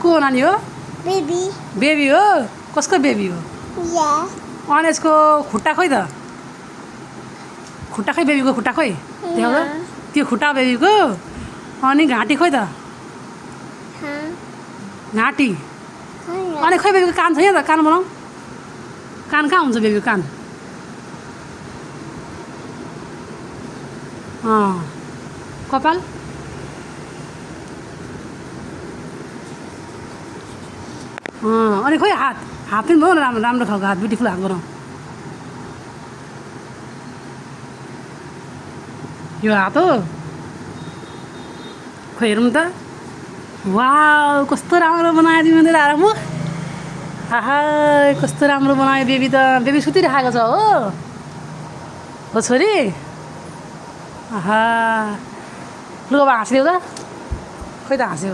को नानी हो? बेबी बेबी हो? कसको बेबी हो? या अनि यसको खुट्टा खोइ त? खुट्टा खोइ बेबीको खुट्टा खोइ? देखाउ त? त्यो खुट्टा बेबीको अनि घाँटी खोइ त? हाँ घाँटी हाँ अनि खोइ बेबीको कान छ यहाँ त कान बनाऊ कान कहाँ हुन्छ बेबीको कान कपाल अनि खोइ हात हात पनि बनाऊ न राम्रो राम्रो खालको हात ब्युटिफुल हात बनाऊ यो हात हो खोइ हेरौँ त वाउ कस्तो राम्रो बनायो तिमीले आराम आहा कस्तो राम्रो बनायो बेबी त बेबी सुतिरहेको छ हो छोरी आहा लु अब हाँसिदेऊ त खोइ त हाँस्यो